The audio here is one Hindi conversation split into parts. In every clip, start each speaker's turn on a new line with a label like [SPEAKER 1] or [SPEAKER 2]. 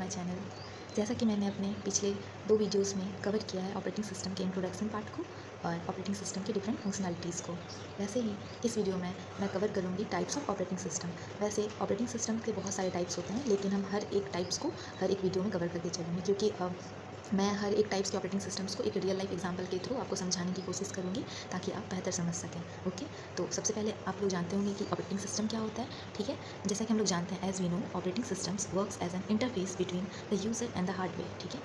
[SPEAKER 1] My channel. जैसा कि मैंने अपने पिछले 2 वीडियोस में कवर किया है ऑपरेटिंग सिस्टम के इंट्रोडक्शन पार्ट को और ऑपरेटिंग सिस्टम की डिफरेंट फंक्शनैलिटीज़ को, वैसे ही इस वीडियो में मैं कवर करूँगी टाइप्स ऑफ ऑपरेटिंग सिस्टम। वैसे ऑपरेटिंग सिस्टम के बहुत सारे टाइप्स होते हैं, लेकिन हम हर एक टाइप्स को हर एक वीडियो में कवर करके चलेंगे, क्योंकि मैं हर एक टाइप्स के ऑपरेटिंग सिस्टम्स को एक रियल लाइफ एग्जांपल के थ्रू आपको समझाने की कोशिश करूँगी, ताकि आप बेहतर समझ सकें। ओके, तो सबसे पहले आप लोग जानते होंगे कि ऑपरेटिंग सिस्टम क्या होता है। ठीक है, जैसा कि हम लोग जानते हैं, as we know, operating systems works as an interface between the user and the hardware. ठीक है,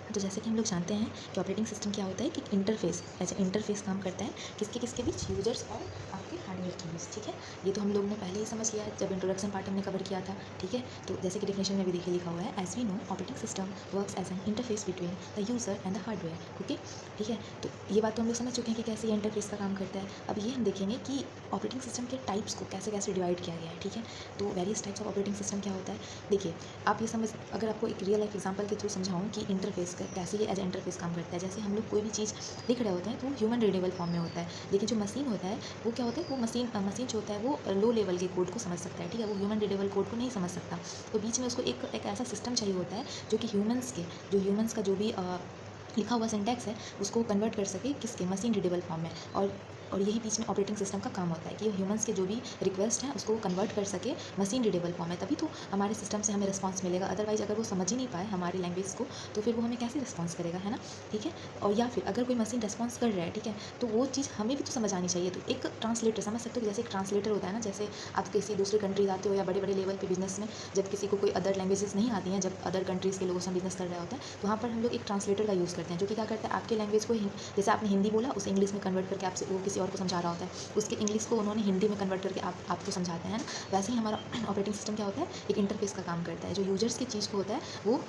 [SPEAKER 1] तो जैसे कि हम लोग जानते हैं कि ऑपरेटिंग सिस्टम क्या होता है कि इंटरफेस एज ए इंटरफेस काम करता है किसके किसके बीच, यूजर्स और आपके हार्डवेयर के बीच। ठीक है, ये तो हम लोग ने पहले ही समझ लिया जब इंट्रोडक्शन पार्ट हमने कवर किया था। ठीक है, तो जैसे कि डेफिनेशन में भी देखिए लिखा हुआ है, as we know operating system works as an interface between the user and the hardware. Okay, ठीक है, तो ये बात तो हम लोग समझ चुके हैं कि कैसे ये इंटरफेस का काम करता है। अब ये हम देखेंगे कि ऑपरेटिंग सिस्टम के टाइप्स को कैसे कैसे डिवाइड किया गया है। ठीक है, तो various types of operating system क्या होता है, देखिए आप ये समझ, अगर आपको एक रियल लाइफ एग्जांपल के थ्रू समझाऊं कि इंटरफेस का कैसे ये एज इंटरफेस काम करता है। जैसे हम लोग कोई भी चीज़ लिख रहे होते हैं तो ह्यूमन रीडेबल फॉर्म में होता है, लेकिन जो मशीन होता है वो क्या होता है, वो मशीन जो होता है वो लो लेवल के कोड को समझ सकता है। ठीक है, वो ह्यूमन रीडेबल कोड को नहीं समझ सकता, तो बीच में उसको एक ऐसा सिस्टम चाहिए होता है जो कि ह्यूमंस का जो भी लिखा हुआ सिंटैक्स है उसको कन्वर्ट कर सके किसके, मशीन रीडेबल फॉर्म में। और यही बीच में ऑपरेटिंग सिस्टम का काम होता है कि ह्यूमंस के जो भी रिक्वेस्ट हैं उसको कन्वर्ट कर सके मशीन रीडेबल फॉर्म में, तभी तो हमारे सिस्टम से हमें रिस्पांस मिलेगा। अदरवाइज अगर वो समझ ही नहीं पाए हमारी लैंग्वेज को, तो फिर वो हमें कैसे रिस्पांस करेगा, है ना। ठीक है, और या फिर अगर कोई मशीन रिस्पांस कर रहा है, ठीक है, तो वो चीज़ हमें भी तो समझ आनी चाहिए। तो एक ट्रांसलेटर समझ सकते हो, जैसे एक ट्रांसलेटर होता है ना, जैसे आप किसी दूसरे कंट्री जाते हो या बड़े बड़े लेवल पे बिजनेस में जब किसी को कोई अदर लैंग्वेजेस नहीं आती हैं, जब अदर कंट्रीज़ के लोगों से बिजनेस कर रहे होते हैं, तो वहाँ पर हम लोग एक ट्रांसलेटर का यूज़ करते हैं, जो कि क्या करता है, आपके लैंग्वेज को जैसे आपने हिंदी बोला उसे इंग्लिश में कन्वर्ट करके आपसे वो किसी और को समझा रहा होता है, उसके इंग्लिश को उन्होंने हिंदी में कन्वर्ट करके आपको समझाते हैं ना। वैसे ही हमारा ऑपरेटिंग सिस्टम क्या होता है, एक इंटरफेस का काम करता है। जो यूजर्स की चीज़ को होता है वो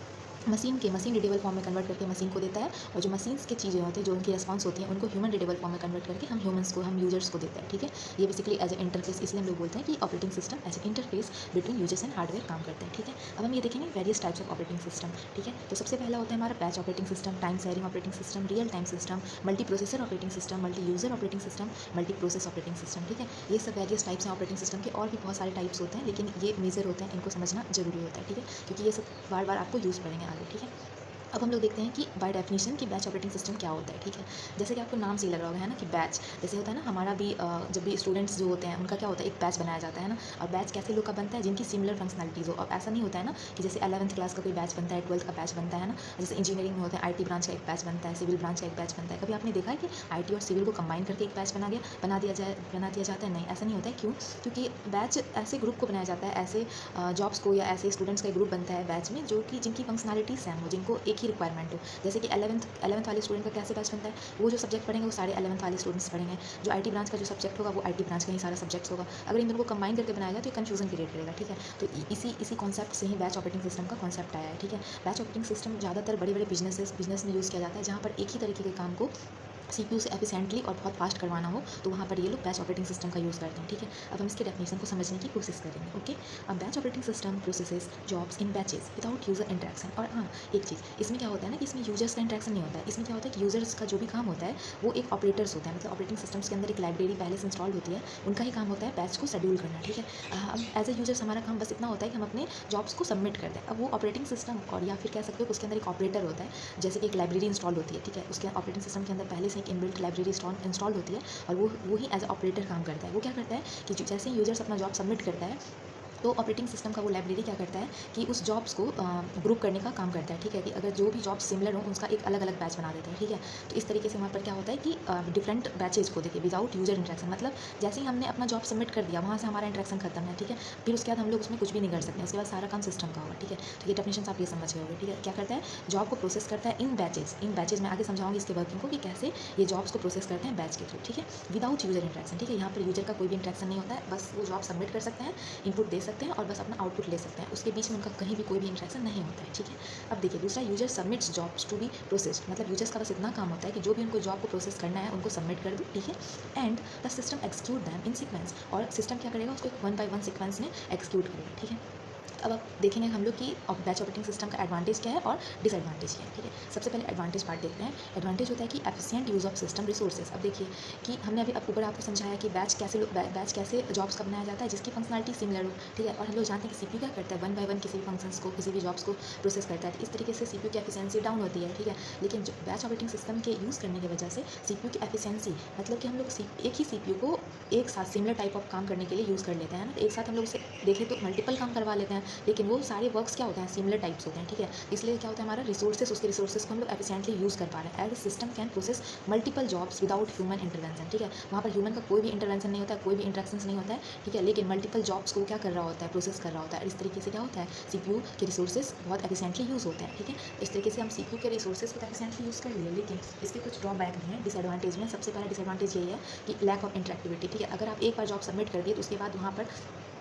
[SPEAKER 1] मशीन रीडेबल फॉर्म में कन्वर्ट करके मशीन को देता है, और जो मशीन्स की चीज़ें होती हैं, जो उनकी रिस्पांस होती हैं, उनको ह्यूमन रीडेबल फॉर्म में कन्वर्ट करके हम यूजर्स को देते हैं। ठीक है, ये बेसिकली एज ए इंटरफेस, इसलिए हम लोग बोलते हैं कि operating system as a interface between users and hardware काम करते हैं। ठीक है, अब हम ये देखेंगे various types of operating system. ठीक है, तो सबसे पहला होता है हमारा batch operating system, time sharing operating system, real time system, multi processor operating system, multi user operating system, multi process operating system. ठीक है, ये सब वेरियस टाइप्स हैं ऑपरेटिंग सिस्टम के, और भी बहुत सारे टाइप्स होते हैं, लेकिन ये मेजर होते हैं, इनको समझना जरूरी होता है। ठीक है, क्योंकि ये सब बार बार आपको यूज़ पड़ेंगे आगे। ठीक है, अब हम लोग देखते हैं कि बाय डेफिनेशन कि बैच ऑपरेटिंग सिस्टम क्या होता है। ठीक है, जैसे कि आपको नाम से ही लग रहा होगा, है ना, कि बैच जैसे होता है ना, हमारा भी जब भी स्टूडेंट्स जो होते हैं उनका क्या होता है, एक बैच बनाया जाता है ना। और बैच कैसे लोग का बनता है, जिनकी सिमिलर फंक्शनलिटीज़ हो। अब ऐसा नहीं होता है ना कि जैसे 11th क्लास का कोई बैच बनता है, 12th का बैच बनता है ना। जैसे इंजीनियरिंग में होता है IT ब्रांच का एक बैच बनता है, सिविल ब्रांच का एक बैच बनता है। कभी आपने देखा है कि IT और सिविल को कंबाइन करके एक बैच बना दिया जाता है? नहीं, ऐसा नहीं होता है। क्यों? क्योंकि बैच ऐसे ग्रुप को बनाया जाता है, ऐसे जॉब्स को या ऐसे स्टूडेंट्स का एक ग्रुप बनता है बैच में, जो कि जिनकी फंक्शनलिटी सेम हो, जिनको एक ही रिक्वायरमेंट हो। जैसे कि 11th वाले स्टूडेंट का कैसे बैच बनता है, वो जो सब्जेक्ट पढ़ेंगे वो सारे 11th वाले स्टूडेंट्स पढ़ेंगे। जो IT ब्रांच का जो सब्जेक्ट होगा वो IT ब्रांच का ही सारा सब्जेक्ट्स होगा। अगर इन दोनों को कंबाइन करके बनाया जाए तो कन्फ्यूजन क्रिएट करेगा। ठीक है, तो इसी कॉन्सेप्ट से ही बैच ऑपरेटिंग सिस्टम का कॉन्सेप्ट आया है। ठीक है, बैच ऑपरेटिंग सिस्टम ज़्यादातर बड़े बड़े बिजनेस में यूज़ किया जाता है, जहाँ पर एक ही तरीके के काम को CPU से एफिशिएंटली और बहुत फास्ट करवाना हो, तो वहाँ पर ये लोग बैच ऑपरेटिंग सिस्टम का यूज़ करते हैं। ठीक है, अब हम इसके डेफिनेशन को समझने की कोशिश करेंगे। ओके, अब batch operating system processes jobs in batches without user interaction. और हाँ, एक चीज़ इसमें क्या होता है ना, कि इसमें यूजर्स का इंटरेक्शन नहीं होता है। इसमें क्या होता है कि यूजर्स का जो भी काम होता है वो एक ऑपरेटर्स होता है, मतलब ऑपरेटिंग सिस्टम्स के अंदर एक लाइब्रेरी पहले से इंस्टॉल होती है, उनका ही काम होता है बैच को शेड्यूल करना। ठीक है, अब एज ए यूजर्स हमारा काम बस इतना होता है कि हम अपने जॉब्स को सबमिट कर दें। अब वो ऑपरेटिंग सिस्टम, और या फिर कह सकते हो उसके अंदर एक ऑपरेटर होता है, जैसे कि एक लाइब्रेरी इंस्टॉल होती है। ठीक है, उसके ऑपरेटिंग सिस्टम के अंदर पहले से एक इनबिल्ट लाइब्रेरी इंस्टॉल होती है, और वो ही एज ऑपरेटर काम करता है। वो क्या करता है कि जैसे ही यूजर्स अपना जॉब सबमिट करता है, तो ऑपरेटिंग सिस्टम का वो लाइब्रेरी क्या करता है कि उस जॉब्स को ग्रुप करने का काम करता है। ठीक है, कि अगर जो भी जॉब सिमिलर हो उसका एक अलग अलग बैच बना देते हैं। ठीक है, तो इस तरीके से वहाँ पर क्या होता है कि डिफरेंट बैचेज को देखिए विदाउट यूजर इंटरेक्शन, मतलब जैसे ही हमने अपना जॉब सबमिट कर दिया वहाँ से हमारा इंटरेक्शन खत्म है। ठीक है, फिर उसके बाद हम लोग उसमें कुछ भी नहीं कर सकते, उसके बाद सारा काम सिस्टम का होगा। ठीक है, तो ये डेफिनेशन आप ये समझ गए होंगे। ठीक है, क्या करता है, जॉब को प्रोसेस करता है इन बैचेज में आगे समझाऊंगी इसके वर्किंग को कि कैसे ये जॉब्स को प्रोसेस करते हैं बैच के थ्रू। ठीक है, विदाउट यूजर इंटरेक्शन। ठीक है, यहाँ पर यूजर का कोई भी इंटरेक्शन नहीं होता है, बस वो जॉब सबमिट कर सकते हैं, इनपुट दे सकते हैं और बस अपना आउटपुट ले सकते हैं, उसके बीच में उनका कहीं भी कोई भी इंटरेक्शन नहीं होता है। ठीक है, अब देखिए दूसरा, user submits jobs to be processed, मतलब यूजर्स का बस इतना काम होता है कि जो भी उनको जॉब को प्रोसेस करना है उनको सबमिट कर दो। ठीक है, and the system execute them in sequence, और सिस्टम क्या करेगा, उसको एक 1 by 1 सीक्वेंस में एक्सक्यूट करेगा। ठीक है, अब आप देखेंगे हम लोग कि बैच ऑपरेटिंग सिस्टम का एडवांटेज क्या है और डिसएडवांटेज क्या है, ठीक है। सबसे पहले एडवांटेज पार्ट देखते हैं। एडवांटेज होता है कि efficient use of system resources. अब देखिए कि हमने अभी ऊपर आपको समझाया कि बैच कैसे जॉब्स का बनाया जाता है जिसकी फंक्शनलिटी सिमिलर हो, ठीक है। और हम लोग जानते हैं कि सीपीयू क्या करता है, वन बाय वन किसी भी फंक्शंस को, किसी भी जॉब्स को प्रोसेस करता है। तो इस तरीके से सीपीयू की एफिशिएंसी डाउन होती है, ठीक है। लेकिन जो बैच ऑपरेटिंग सिस्टम के यूज़ करने की वजह से सीपीयू की एफिशिएंसी, मतलब कि हम लोग एक ही सीपीयू को एक साथ सिमिलर टाइप ऑफ काम करने के लिए यूज़ कर लेते हैं ना। तो एक साथ हम लोग इसे देखें तो मल्टीपल काम करवा लेते हैं, लेकिन वो सारे वर्क्स क्या होते हैं, सिमिलर टाइप्स होते हैं, ठीक है। इसलिए क्या होता है, हमारा रिसोर्सेज, उसके रिसोर्सेज को हम लोग एफिशिएंटली यूज़ कर पा रहे हैं। As system can process multiple jobs without human intervention, ठीक है। वहाँ पर ह्यूमन का कोई भी इंटरवेंशन नहीं होता है, कोई भी इंटरेक्शन नहीं होता है, ठीक है। लेकिन मल्टीपल जॉब्स को क्या कर रहा होता है, प्रोसेस कर रहा होता है। इस तरीके से क्या होता है, सीपीयू के रिसोर्सेज बहुत एफिशिएंटली यूज़ होते हैं, ठीक है। इस तरीके से हम सीपीयू के रिसोर्सेज को एफिशिएंटली यूज़ कर लिए, लेकिन इसके कुछ ड्रॉबैक भी हैं, डिसएडवांटेज में। सबसे पहला डिसएडवांटेज यही है कि लैक ऑफ इंटरेक्टिविटी, ठीक है। अगर आप एक बार जॉब सबमिट कर दिए तो उसके बाद वहाँ पर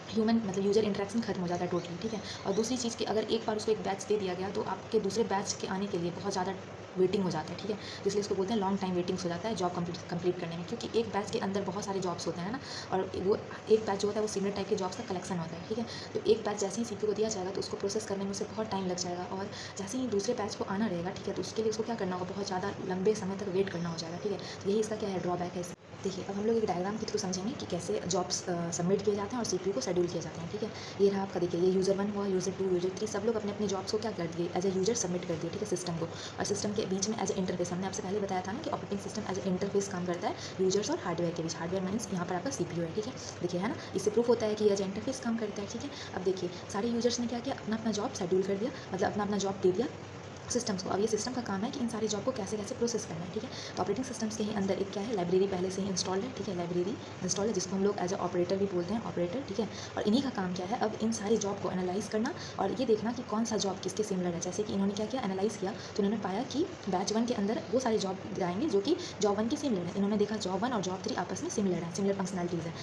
[SPEAKER 1] ह्यूमन मतलब यूज़र इंटरेक्शन खत्म हो जाता है टोटली, ठीक है। और दूसरी चीज़ कि अगर एक बार उसको एक बैच दे दिया गया तो आपके दूसरे बैच के आने के लिए बहुत ज़्यादा वेटिंग हो जाता है, ठीक है। तो इसलिए इसको बोलते हैं लॉन्ग टाइम वेटिंग्स हो जाता है जॉब कंप्लीट करने में, क्योंकि एक बैच के अंदर बहुत सारे जॉब्स होते हैं ना, और वो एक बैच जो होता है वो सिमिलर टाइप के जॉब्स का कलेक्शन होता है, ठीक है। तो एक बैच जैसे ही सीपीयू को दिया जाएगा तो उसको प्रोसेस करने में उसे बहुत टाइम लग जाएगा, और जैसे ही दूसरे बैच को आना रहेगा, ठीक है, तो उसके लिए उसको क्या करना होगा, बहुत ज़्यादा लंबे समय तक वेट करना हो जाएगा, ठीक है। तो यही इसका क्या है, ड्रॉबैक है। देखिए अब हम लोग एक डायग्राम के थ्रू समझेंगे कि कैसे जॉब्स सबमिट किए जाते हैं और सीपीयू को शेड्यूल किए जाते हैं, ठीक है। ये रहा आपका, देखिए ये यूज़र 1 हुआ, यूज़र 2, यूज़र 3, सब लोग अपने अपने जॉब्स को क्या कर दिए, एज ए यूज़र सबमिट कर दिए, ठीक है, सिस्टम को। और सिस्टम के बीच में एज ए इंटरफेस, हमने आपसे पहले बताया था ना कि operating system as a interface काम करता है यूजर्स और हार्डवेयर के बीच। हार्डवेयर मीन्स यहाँ पर आपका सीपीयू है, ठीक है। देखिए है ना, इससे प्रूफ होता है कि एज ए इंटरफेस काम करता है, ठीक है। अब देखिए सारे यूजर्स ने क्या किया, अपना अपना जॉब शेड्यूल कर दिया, मतलब अपना अपना जॉब दे दिया सिस्टम्स को। अब ये सिस्टम का काम है कि इन सारी जॉब को कैसे कैसे प्रोसेस करना है, ठीक है। तो ऑपरेटिंग सिस्टम्स के ही अंदर एक क्या है, लाइब्रेरी पहले से ही इंस्टॉल है, ठीक है। लाइब्रेरी इंस्टॉल है जिसको हम लोग एज ए ऑपरेटर भी बोलते हैं, ऑपरेटर, ठीक है। और इन्हीं का काम क्या है, अब इन सारी जॉब को एनालाइज करना और ये देखना कि कौन सा जॉब किसके सिमिलर है। जैसे कि इन्होंने क्या किया, एनालाइज किया, तो इन्होंने पाया कि बैच 1 के अंदर वो सारे जॉब जाएंगे जो कि जॉब 1 के सिमिलर है। इन्होंने देखा जॉब 1 और जॉब 3 आपस में सिमिलर है, सिमिलर फंक्शनलिटीज़ है।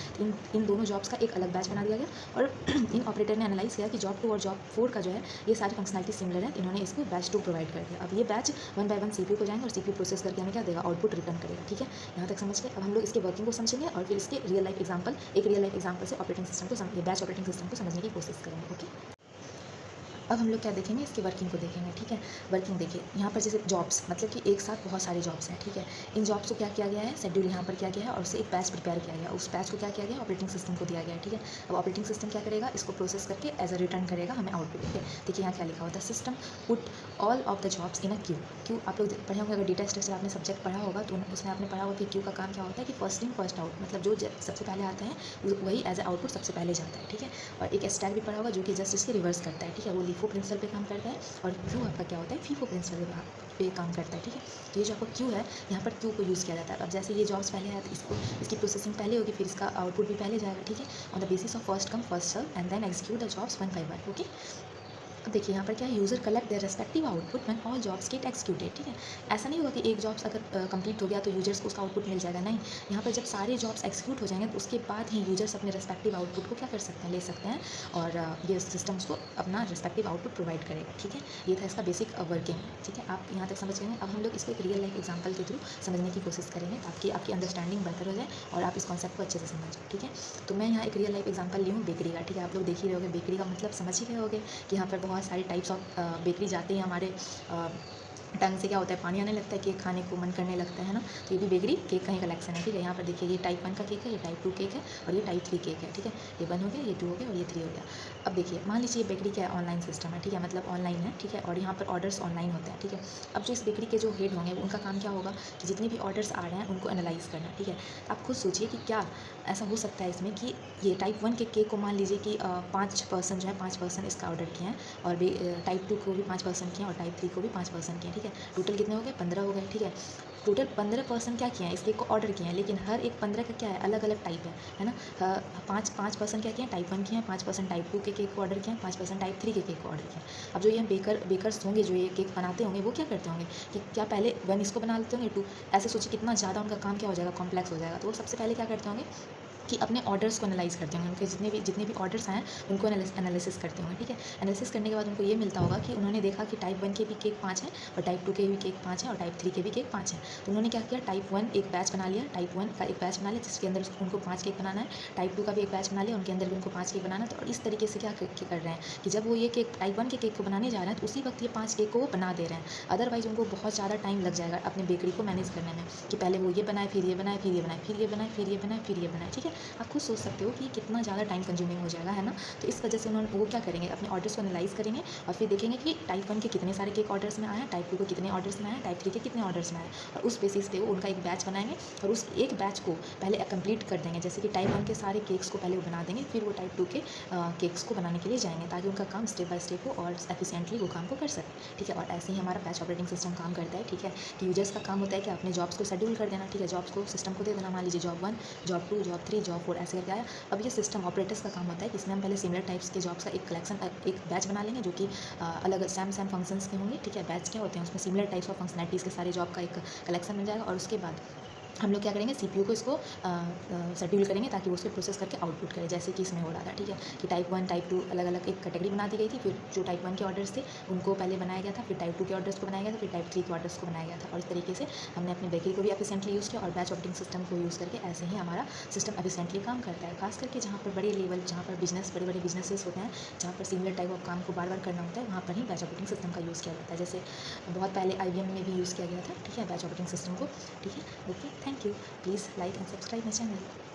[SPEAKER 1] इन दोनों जॉब्स का एक अलग बैच बना दिया गया, और इन ऑपरेटर ने एनालाइज किया कि जॉब 2 और जॉब 4 का जो है ये सारी फंक्शनलिटी सिमिलर है, इन्होंने इसको बैच 2 प्रोवाइड कर दिया। अब ये बैच 1 बाय 1 सीपीयू को जाएंगे और सीपीयू प्रोसेस करके हमें क्या देगा, आउटपुट रिटर्न करेगा, ठीक है। यहाँ तक समझ गए। अब हम लोग इसके वर्किंग को समझेंगे और फिर इसके रियल लाइफ एग्जांपल से ऑपरेटिंग सिस्टम को बैच ऑपरेटिंग सिस्टम को समझने की कोशिश करेंगे, ओके। अब हम लोग क्या देखेंगे, इसके वर्किंग को देखेंगे, ठीक है। वर्किंग देखिए यहाँ पर जैसे जॉब्स, मतलब कि एक साथ बहुत सारे जॉब्स हैं, ठीक है। इन जॉब्स को क्या किया गया है, शेड्यूल यहाँ पर किया गया है और उसे एक बैच प्रिपेयर किया गया, उस बैच को क्या किया गया, ऑपरेटिंग सिस्टम को दिया गया है, ठीक है। अब ऑपरेटिंग सिस्टम क्या करेगा, इसको प्रोसेस करके एज अ रिटर्न करेगा हमें आउटपुट, ठीक है। देखिए यहाँ क्या लिखा होता है, system put all of the jobs in a Q. आप लोग पढ़े होंगे, अगर डेटा स्ट्रक्चर आपने सब्जेक्ट पढ़ा होगा तो उसमें आपने पढ़ा होगा कि क्यू का काम क्या होता है कि फर्स्ट इन फर्स्ट आउट, मतलब जो सबसे पहले आता है वही एज ए आउटपुट सबसे पहले जाता है, ठीक है। और एक स्टैक भी पढ़ा होगा जो कि जस्ट इसके रिवर्स करता है, ठीक है। वो लीफो प्रिंसिपल पे काम करता है और क्यू आपका क्या होता है, फीफो प्रिंसिपल पे काम करता है, ठीक है। तो ये जो आपका क्यू है, यहाँ पर क्यू को यूज़ किया जाता है। अब जैसे ये जॉब्स पहले आया तो इसकी प्रोसेसिंग पहले होगी, फिर इसका आउटपुट भी पहले जाएगा, ठीक है। On the basis of first come first serve and then execute the jobs 1 by 1, okay. अब देखिए यहाँ पर क्या है, user collect their respective output when all jobs get executed, ठीक है। ऐसा नहीं होगा कि एक जॉब्स अगर कंप्लीट हो गया तो यूजर्स को उसका आउटपुट मिल जाएगा, नहीं। यहाँ पर जब सारे जॉब्स एक्सिक्यूट हो जाएंगे तो उसके बाद ही यूजर्स अपने रेस्पेक्टिव आउटपुट को क्या कर सकते हैं, ले सकते हैं, और ये सिस्टम्स को अपना रेस्पेक्टिव आउटपुट प्रोवाइड करेगा, ठीक है। ये था इसका बेसिक वर्किंग, ठीक है। आप यहाँ तक समझ गए। अब हम लोग इसको एक रियल लाइफ एग्जाम्पल के थ्रू समझने की कोशिश करेंगे ताकि आपकी अंडरस्टैंडिंग बेहतर हो जाए और आप इस कॉन्सेप्ट को अच्छे से समझ जाए, ठीक है। तो मैं यहाँ एक रियल लाइफ एग्जाम्पल ली हूँ बेकरी का, ठीक है। आप लोग देख ही रहे होगे, बेकरी का मतलब समझ ही रहे होगे कि यहाँ पर बहुत सारी टाइप्स ऑफ बेकरी जाते हैं, हमारे टंग से क्या होता है, पानी आने लगता है, केक खाने को मन करने लगता है ना। तो ये भी बेकरी केक का ही कलेक्शन है, ठीक है। यहाँ पर देखिए ये टाइप 1 का केक है, ये टाइप 2 केक है और ये टाइप 3 केक है, ठीक है। ये 1 हो गया, ये 2 हो गया और ये 3 हो गया। अब देखिए मान लीजिए ये बेकरी क्या है, ऑनलाइन सिस्टम है, ठीक है, मतलब ऑनलाइन है, ठीक है। और यहाँ पर ऑर्डर्स ऑनलाइन होते हैं, ठीक है। अब जो इस बेकरी के जो हेड होंगे उनका काम क्या होगा कि जितने भी ऑर्डर्स आ रहे हैं उनको एनालाइज करना, ठीक है। आप खुद सोचिए कि क्या ऐसा हो सकता है इसमें कि ये टाइप 1 के केक को मान लीजिए कि 5 पर्सन जो है 5 पर्सन इसका ऑर्डर किए हैं, और टाइप 2 को भी 5 पर्सन किए हैं और टाइप 3 को भी 5 पर्सन किए हैं, ठीक है। टोटल कितने हो गए, 15 हो गए, ठीक है। टोटल 15 पर्सन क्या किए हैं, इस केक को ऑर्डर किए हैं, लेकिन हर एक 15 का क्या है, अलग अलग टाइप है ना। 5 पर्सन क्या किए हैं, टाइप 1 किए हैं, 5 पर्सन टाइप 2 के केक को ऑर्डर किए हैं, 5 पर्सन टाइप 3 के केक को ऑर्डर किए हैं। अब जो ये बेकर्स होंगे, जो ये केक बनाते होंगे, वो क्या करते होंगे कि क्या पहले 1 इसको बना लेते होंगे, 2, ऐसे सोचिए कितना ज़्यादा उनका काम क्या हो जाएगा, कॉम्प्लेक्स हो जाएगा। तो वो सबसे पहले क्या करते होंगे, कि अपने ऑर्डर्स को एनालाइज़ करते होंगे, उनके जितने भी ऑर्डर्स आए हैं उनको एनालिसिस करते होंगे, ठीक है। एनालिसिस करने के बाद उनको ये मिलता होगा कि उन्होंने देखा कि टाइप 1 के भी केक 5 हैं और टाइप 2 के भी केक 5 हैं और टाइप 3 के भी केक 5 हैं। तो उन्होंने क्या किया, टाइप 1 एक बैच बना लिया, टाइप 1 का एक बैच बना लिया जिसके अंदर उनको 5 केक बनाना है, टाइप 2 का भी एक बैच बना लिया, उनके अंदर भी उनको 5 केक बनाना है। तो और इस तरीके से क्या कर रहे हैं कि जब वो ये केक टाइप 1 के केक को बनाने जा रहे हैं तो उसी वक्त ये 5 केक को वो बना दे रहे हैं। अदरवाइज़ उनको बहुत ज़्यादा टाइम लग जाएगा अपनी बेकरी को मैनेज करने में, कि पहले वो ये बनाए, फिर ये बनाए, फिर ये बनाए, फिर ये बनाए, फिर ये बनाए, फिर ये बनाए, ठीक है। आप खुद सोच सकते हो कि कितना ज़्यादा टाइम कंज्यूमिंग हो जाएगा, है ना। तो इस वजह से वो क्या करेंगे, अपने ऑर्डर्स को एनालाइज़ करेंगे और फिर देखेंगे कि टाइप 1 के कितने सारे केक ऑर्डर्स में आए हैं, टाइप 2 के कितने ऑर्डर्स में आए हैं, टाइप 3 के कितने ऑर्डर्स में आए हैं, और उस बेसिस पे वो उनका एक बैच बनाएंगे और उस एक बैच को पहले कंप्लीट कर देंगे। जैसे कि टाइप 1 के सारे केक्स को पहले वो बना देंगे, फिर वो टाइप 2 के केक्स को बनाने के लिए जाएंगे, ताकि उनका काम स्टेप बाय स्टेप हो और एफिशिएंटली वो काम को कर सके, ठीक है। और ऐसे ही हमारा बैच ऑपरेटिंग सिस्टम काम करता है, ठीक है। कि यूजर्स का काम होता है कि अपने जॉब्स को शेड्यूल कर देना, ठीक है। जॉब्स को सिस्टम को दे देना, मान लीजिए जॉब 1, जॉब 2, जॉब 3, जॉब 4 ऐसे करके आया। अब ये सिस्टम ऑपरेटर्स का काम होता है कि इसमें हम पहले सिमिलर टाइप्स के जॉब्स का एक कलेक्शन, एक बैच बना लेंगे जो कि अलग सेम फंक्शंस के होंगे, ठीक है। बैच क्या होते हैं, उसमें सिमिलर टाइप्स ऑफ फंक्शनैलिटीज़ के सारे जॉब का एक कलेक्शन मिल जाएगा और उसके बाद हम लोग क्या करेंगे, सीपीयू को इसको शेड्यूल करेंगे ताकि वो उसको प्रोसेस करके आउटपुट करे, जैसे कि इसमें हो रहा था, ठीक है। कि टाइप 1 टाइप 2 अलग अलग एक कैटेगरी बना दी गई थी, फिर जो टाइप 1 के ऑर्डर्स थे उनको पहले बनाया गया था, फिर टाइप 2 के ऑर्डर्स को बनाया गया था, फिर टाइप 3 के ऑर्डर्स को बनाया गया था। और इस तरीके से हमने अपनी बेकरी को भी एफिशिएंटली यूज़ किया और बैच ऑपरेटिंग सिस्टम को यूज़ करके ऐसे ही हमारा सिस्टम एफिशिएंटली काम करता है। खास करके जहाँ पर बड़े लेवल, जहाँ पर बड़े बड़े बिजनेसेस होते हैं, जहाँ पर सिमिलर टाइप ऑफ काम को बार बार करना होता है, वहाँ पर ही बैच ऑपरेटिंग सिस्टम का यूज़ किया जाता है। जैसे बहुत पहले IBM में भी यूज़ किया गया था, ठीक है, बैच ऑपरेटिंग सिस्टम को, ठीक है। Okay, thank you. Please like and subscribe my channel.